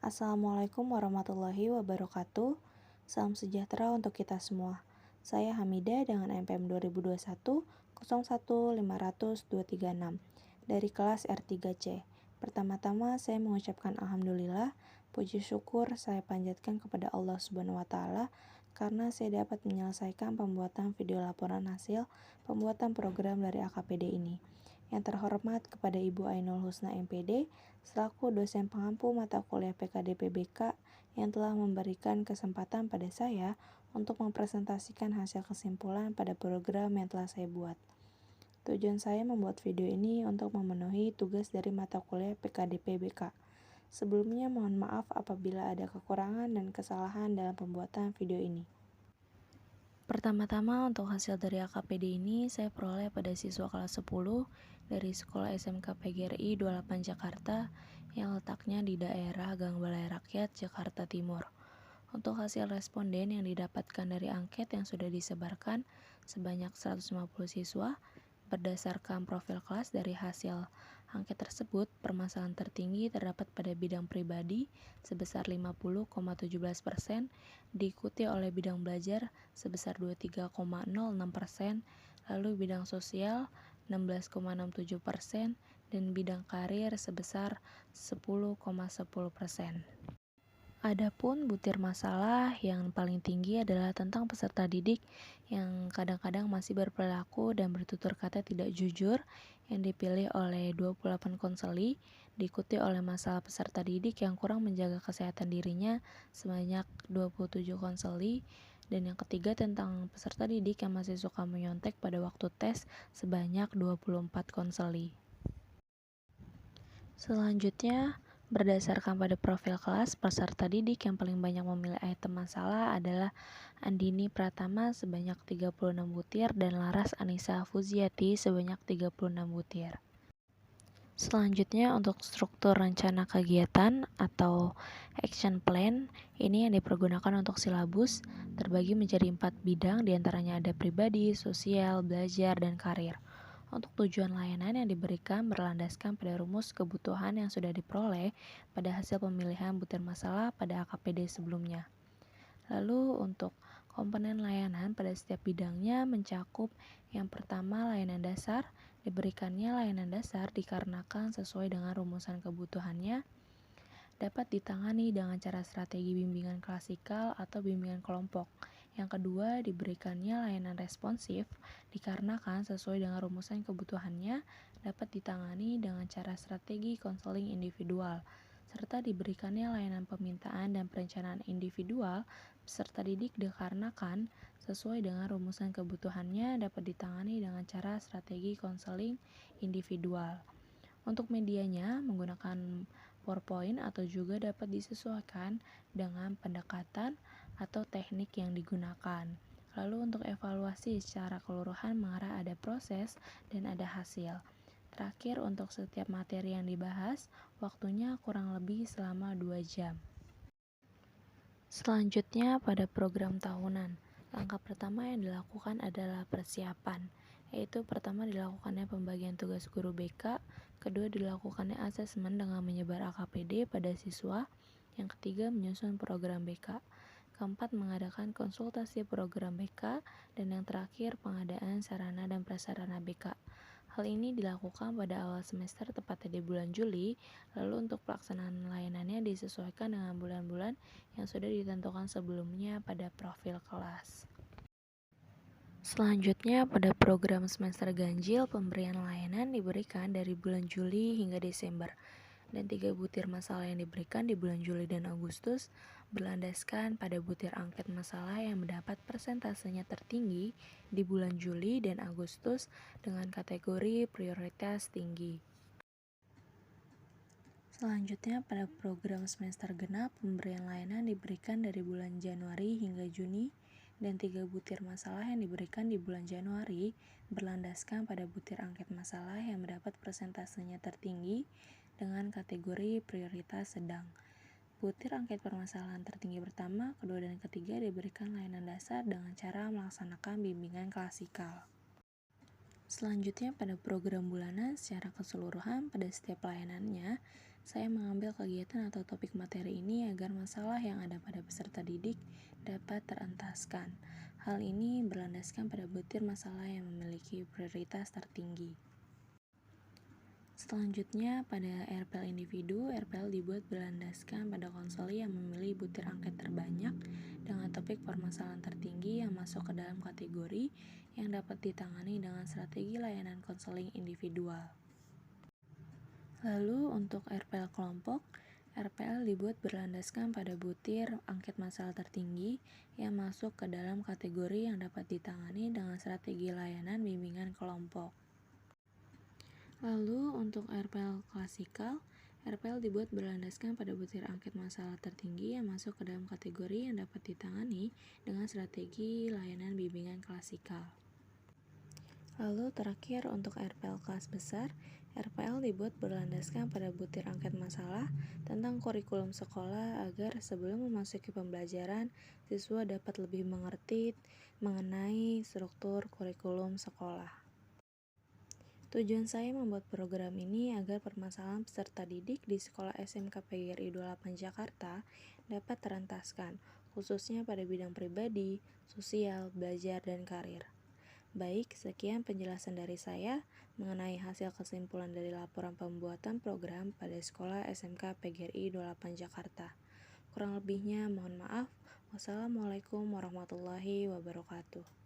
Assalamualaikum warahmatullahi wabarakatuh. Salam sejahtera untuk kita semua. Saya Hamidah dengan NPM 2021 01500 236 dari kelas R3C. Pertama-tama saya mengucapkan alhamdulillah, puji syukur saya panjatkan kepada Allah Subhanahu wa taala karena saya dapat menyelesaikan pembuatan video laporan hasil pembuatan program dari AKPD ini. Yang terhormat kepada Ibu Ainul Husna MPD selaku dosen pengampu mata kuliah PKD PBK yang telah memberikan kesempatan pada saya untuk mempresentasikan hasil kesimpulan pada program yang telah saya buat. Tujuan saya membuat video ini untuk memenuhi tugas dari mata kuliah PKD PBK. Sebelumnya mohon maaf apabila ada kekurangan dan kesalahan dalam pembuatan video ini. Pertama-tama untuk hasil dari AKPD ini saya peroleh pada siswa kelas 10 dari Sekolah SMK PGRI 28 Jakarta yang letaknya di daerah Gang Balai Rakyat, Jakarta Timur. Untuk hasil responden yang didapatkan dari angket yang sudah disebarkan sebanyak 150 siswa, berdasarkan profil kelas dari hasil angket tersebut, permasalahan tertinggi terdapat pada bidang pribadi sebesar 50,17%, diikuti oleh bidang belajar sebesar 23,06%, lalu bidang sosial 16,67%, dan bidang karir sebesar 10,10%. Adapun butir masalah yang paling tinggi adalah tentang peserta didik yang kadang-kadang masih berperilaku dan bertutur kata tidak jujur yang dipilih oleh 28 konseli, diikuti oleh masalah peserta didik yang kurang menjaga kesehatan dirinya sebanyak 27 konseli, dan yang ketiga tentang peserta didik yang masih suka menyontek pada waktu tes sebanyak 24 konseli. Selanjutnya, berdasarkan pada profil kelas, peserta didik yang paling banyak memilih item masalah adalah Andini Pratama sebanyak 36 butir dan Laras Anissa Fuziati sebanyak 36 butir. Selanjutnya untuk struktur rencana kegiatan atau action plan, ini yang dipergunakan untuk silabus terbagi menjadi 4 bidang, diantaranya ada pribadi, sosial, belajar, dan karir. Untuk tujuan layanan yang diberikan berlandaskan pada rumus kebutuhan yang sudah diperoleh pada hasil pemilihan butir masalah pada AKPD sebelumnya. Lalu untuk komponen layanan pada setiap bidangnya mencakup yang pertama layanan dasar, diberikannya layanan dasar dikarenakan sesuai dengan rumusan kebutuhannya, dapat ditangani dengan cara strategi bimbingan klasikal atau bimbingan kelompok. Yang kedua, diberikannya layanan responsif dikarenakan sesuai dengan rumusan kebutuhannya dapat ditangani dengan cara strategi konseling individual, serta diberikannya layanan pemintaan dan perencanaan individual peserta didik dikarenakan sesuai dengan rumusan kebutuhannya dapat ditangani dengan cara strategi konseling individual. Untuk medianya menggunakan PowerPoint atau juga dapat disesuaikan dengan pendekatan atau teknik yang digunakan. Lalu untuk evaluasi secara keseluruhan mengarah ada proses dan ada hasil. Terakhir untuk setiap materi yang dibahas, waktunya kurang lebih selama 2 jam. Selanjutnya pada program tahunan, langkah pertama yang dilakukan adalah persiapan, yaitu pertama dilakukannya pembagian tugas guru BK, kedua dilakukannya asesmen dengan menyebar AKPD pada siswa, yang ketiga menyusun program BK, keempat mengadakan konsultasi program BK, dan yang terakhir pengadaan sarana dan prasarana BK. Hal ini dilakukan pada awal semester tepatnya di bulan Juli, lalu untuk pelaksanaan layanannya disesuaikan dengan bulan-bulan yang sudah ditentukan sebelumnya pada profil kelas. Selanjutnya pada program semester ganjil, pemberian layanan diberikan dari bulan Juli hingga Desember, dan 3 butir masalah yang diberikan di bulan Juli dan Agustus berlandaskan pada butir angket masalah yang mendapat persentasenya tertinggi di bulan Juli dan Agustus dengan kategori prioritas tinggi. Selanjutnya pada program semester genap, pemberian layanan diberikan dari bulan Januari hingga Juni, dan 3 butir masalah yang diberikan di bulan Januari berlandaskan pada butir angket masalah yang mendapat persentasenya tertinggi dengan kategori prioritas sedang. Butir angket permasalahan tertinggi pertama, kedua, dan ketiga diberikan layanan dasar dengan cara melaksanakan bimbingan klasikal. Selanjutnya pada program bulanan secara keseluruhan pada setiap layanannya Saya mengambil kegiatan atau topik materi ini agar masalah yang ada pada peserta didik dapat terentaskan. Hal ini berlandaskan pada butir masalah yang memiliki prioritas tertinggi. Selanjutnya, pada RPL individu, RPL dibuat berlandaskan pada konseli yang memilih butir angket terbanyak dengan topik permasalahan tertinggi yang masuk ke dalam kategori yang dapat ditangani dengan strategi layanan konseling individual. Lalu untuk RPL kelompok, RPL dibuat berlandaskan pada butir angket masalah tertinggi yang masuk ke dalam kategori yang dapat ditangani dengan strategi layanan bimbingan kelompok. Lalu untuk RPL klasikal, RPL dibuat berlandaskan pada butir angket masalah tertinggi yang masuk ke dalam kategori yang dapat ditangani dengan strategi layanan bimbingan klasikal. Lalu terakhir untuk RPL kelas besar, RPL dibuat berlandaskan pada butir angket masalah tentang kurikulum sekolah agar sebelum memasuki pembelajaran, siswa dapat lebih mengerti mengenai struktur kurikulum sekolah. Tujuan saya membuat program ini agar permasalahan peserta didik di Sekolah SMK PGRI 28 Jakarta dapat terentaskan, khususnya pada bidang pribadi, sosial, belajar, dan karir. Baik, sekian penjelasan dari saya mengenai hasil kesimpulan dari laporan pembuatan program pada Sekolah SMK PGRI 28 Jakarta. Kurang lebihnya mohon maaf. Wassalamualaikum warahmatullahi wabarakatuh.